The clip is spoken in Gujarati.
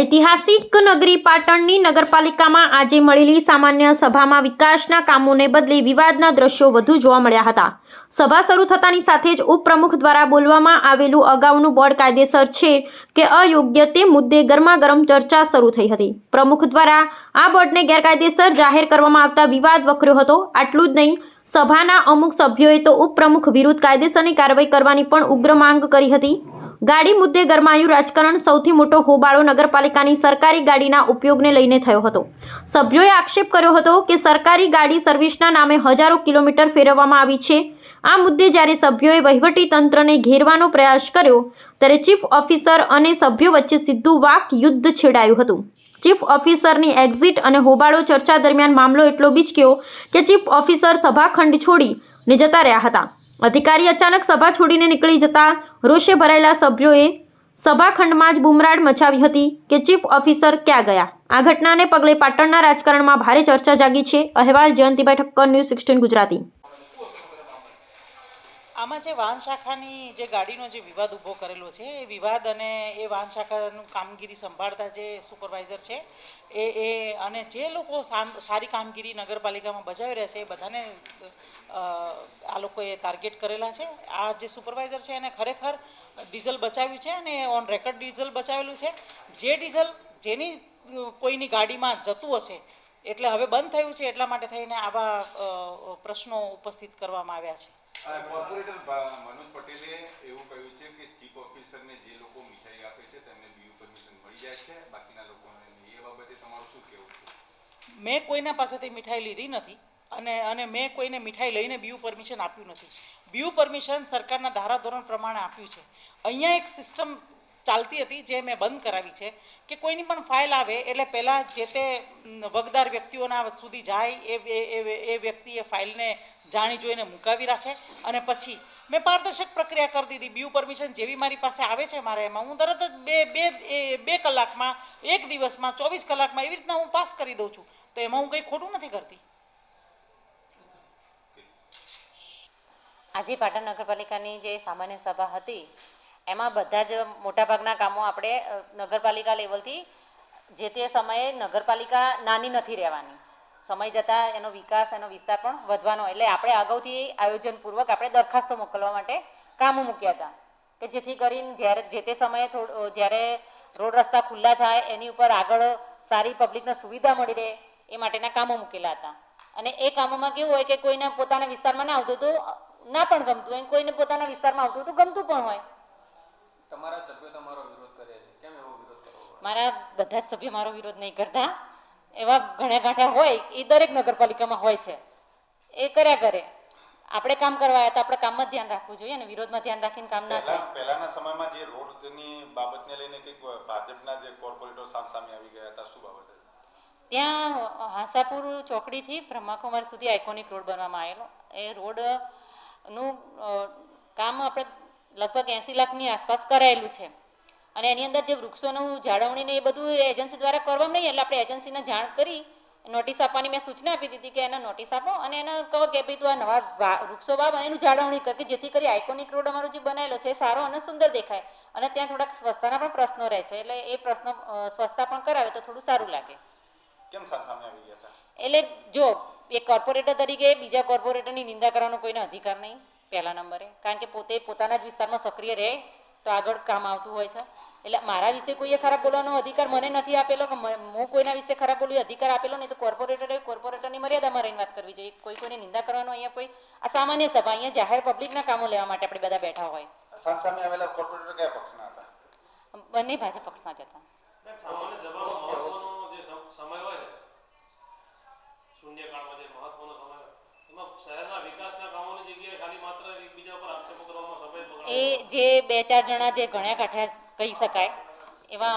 ઐતિહાસિક નગરી પાટણની નગરપાલિકામાં આજે મળેલી સામાન્ય સભામાં વિકાસના કામોને બદલે વિવાદના દ્રશ્યો વધુ જોવા મળ્યા હતા। સભા શરૂ થતાની સાથે જ ઉપપ્રમુખ દ્વારા બોલવામાં આવેલું અગાઉનું બોર્ડ કાયદેસર છે કે અયોગ્ય તે મુદ્દે ગરમાગરમ ચર્ચા શરૂ થઈ હતી। પ્રમુખ દ્વારા આ બોર્ડને ગેરકાયદેસર જાહેર કરવામાં આવતા વિવાદ વકર્યો હતો। આટલું જ નહીં, સભાના અમુક સભ્યોએ તો ઉપપ્રમુખ વિરુદ્ધ કાયદેસરની કાર્યવાહી કરવાની પણ ઉગ્ર માંગ કરી હતી। ગાડી મુદ્દે ગરમાયું રાજકારણ। સૌથી મોટો હોબાળો નગરપાલિકાની સરકારી ગાડીના ઉપયોગને લઈને થયો હતો। સભ્યોએ આક્ષેપ કર્યો હતો કે સરકારી ગાડી સર્વિસના નામે હજારો કિલોમીટર ફેરવવામાં આવી છે। આ મુદ્દે જ્યારે સભ્યોએ વહીવટી તંત્રને ઘેરવાનો પ્રયાસ કર્યો ત્યારે ચીફ ઓફિસર અને સભ્યો વચ્ચે સીધું વાક યુદ્ધ છેડાયું હતું। ચીફ ઓફિસરની એક્ઝિટ અને હોબાળો ચર્ચા દરમિયાન મામલો એટલો બીચક્યો કે ચીફ ઓફિસર સભાખંડ છોડીને જતા રહ્યા હતા। અધિકારી અચાનક સભા છોડીને નીકળી જતા રોષે ભરાયેલા સભ્યોએ સભાખંડમાં જ બુમરાડ મચાવી હતી કે ચીફ ઓફિસર ક્યાં ગયા। આ ઘટનાને પગલે પાટણના રાજકારણમાં ભારે ચર્ચા જાગી છે। અહેવાલ જયંતિભાઈ ઠક્કર, ન્યૂઝ 16 ગુજરાતી। આમાં જે વાહન શાખાની જે ગાડીનો જે વિવાદ ઊભો કરેલો છે એ વિવાદ અને એ વાહન શાખાનું કામગીરી સંભાળતા જે સુપરવાઇઝર છે એ અને જે લોકો સારી કામગીરી નગરપાલિકામાં બજાવી રહ્યા છે એ બધાને આ લોકોએ ટાર્ગેટ કરેલા છે। આ જે સુપરવાઇઝર છે એને ખરેખર ડીઝલ બચાવ્યું છે અને ઓન રેકર્ડ ડીઝલ બચાવેલું છે। જે ડીઝલ જેની કોઈની ગાડીમાં જતું હશે એટલે હવે બંધ થયું છે એટલા માટે થઈને આવા પ્રશ્નો ઉપસ્થિત કરવામાં આવ્યા છે। કોર્પોરેટર મનોજ પટેલે એવું કહ્યું છે કે ચીફ ઓફિસરને જે લોકો મીઠાઈ આપે છે તેમને બીયુ પરમિશન મળી જાય છે, બાકીના લોકોને નહીં। એ બાબતે તમારું શું કહેવું છે? મેં કોઈના પાસેથી મીઠાઈ લીધી નથી અને મેં કોઈને મીઠાઈ લઈને બીયુ પરમિશન આપ્યું નથી। બીયુ પરમિશન સરકારના ધારાધોરણ પ્રમાણે આપ્યું છે। અહીંયા એક સિસ્ટમ ચાલતી હતી જે મેં બંધ કરાવી છે કે કોઈની પણ ફાઇલ આવે એટલે પહેલાં જે તે વગદાર વ્યક્તિઓના સુધી જાય એ વ્યક્તિ એ ફાઇલને જાણી જોઈને મુકાવી રાખે અને પછી મેં પારદર્શક પ્રક્રિયા કરી દીધી। બીયુ પરમિશન જેવી મારી પાસે આવે છે મારે એમાં હું તરત જ બે કલાકમાં, એક દિવસમાં, 24 કલાકમાં એવી રીતના હું પાસ કરી દઉં છું। તો એમાં હું કંઈ ખોટું નથી કરતી। આજે પાટણ નગરપાલિકાની જે સામાન્ય સભા હતી એમાં બધા જ મોટાભાગના કામો આપણે નગરપાલિકા લેવલથી જે તે સમયે નગરપાલિકા નાની નથી રહેવાની, સમય જતાં એનો વિકાસ એનો વિસ્તાર પણ વધવાનો, એટલે આપણે અગાઉથી આયોજનપૂર્વક આપણે દરખાસ્તો મોકલવા માટે કામો મૂક્યા હતા કે જેથી કરીને જ્યારે જે તે સમયે જ્યારે રોડ રસ્તા ખુલ્લા થાય એની ઉપર આગળ સારી પબ્લિકને સુવિધા મળી રહે એ માટેના કામો મૂકેલા હતા। અને એ કામોમાં કેવું હોય કે કોઈને પોતાના વિસ્તારમાં ના આવતું તો ના પણ ગમતું હોય, કોઈને પોતાના વિસ્તારમાં આવતું તો ગમતું પણ હોય। તમારા સભ્યો તમારો વિરોધ કરે છે, કેમ એવો વિરોધ કરવો? મારા બધા જ સભ્યો મારો વિરોધ નહીં કરતા। એવા ઘણા ગાંઠા હોય એ દરેક નગરપાલિકામાં હોય છે, એ કર્યા કરે। આપણે કામ કરવા આવ્યા તો આપણે કામમાં જ ધ્યાન રાખવું જોઈએ ને વિરોધમાં ધ્યાન રાખીને કામ ના થાય। પહેલાના સમયમાં જે રોડની બાબતને લઈને કંઈક ભાજપના જે કોર્પોરેટર સામે આવી ગયા હતા, શું બાબત હતી? ત્યાં હાંસાપુર ચોકડીથી બ્રહ્માકુમાર સુધી આઇકોનિક રોડ બનવામાં આવેલો। એ રોડનું કામ આપણે લગભગ 80 લાખની આસપાસ કરાયેલું છે અને એની અંદર જે વૃક્ષોનું જાળવણીને એ બધું એજન્સી દ્વારા કરવામાં નહીં, એટલે આપણે એજન્સીને જાણ કરી નોટિસ આપવાની મેં સૂચના આપી દીધી કે એને નોટિસ આપો અને એને કહો કે ભાઈ તું આ નવા વૃક્ષો વાવ અને એનું જાળવણી કર કે જેથી કરી આઇકોનિક રોડ અમારો જે બનાવેલો છે એ સારો અને સુંદર દેખાય અને ત્યાં થોડાક સ્વચ્છતાના પણ પ્રશ્નો રહે છે, એટલે એ પ્રશ્નો સ્વચ્છતા પણ કરાવે તો થોડું સારું લાગે। કેમ સામે આવી ગયા હતા? એટલે જો એક કોર્પોરેટર તરીકે બીજા કોર્પોરેટરની નિંદા કરવાનો કોઈને અધિકાર નહીં પહેલા નંબરે, કારણ કે પોતે પોતાના જ વિસ્તારમાં સક્રિય રહે તો આગળ કામ આવતું હોય છે। એટલે મારા વિશે કોઈએ ખરાબ બોલવાનો અધિકાર મને નથી આપેલો કે હું કોઈના વિશે ખરાબ બોલું અધિકાર આપેલો નહીં, તો કોર્પોરેટરની મર્યાદામાં રહીને વાત કરવી જોઈએ। કોઈને નિંદા કરવાનો અહીંયા કોઈ આ સામાન્ય સભા, અહીંયા જાહેર પબ્લિકના કામો લેવા માટે આપણે બધા બેઠા હોય। સામે આવેલા કોર્પોરેટર કયા પક્ષના હતા? બંને ભાજપ પક્ષના જ હતા। સામાન્ય સભામાં મહત્વનો જે સમય હોય છે, શૂન્યકાળમાં જે મહત્વનો સમય હોય એમાં શહેરના વિકાસના કામોની જગ્યાએ ખાલી માત્ર એકબીજા પર આક્ષેપો કરવામાં સમય એ જે 2-4 જણા જે ઘણા કાઠ્યા કહી શકાય એવા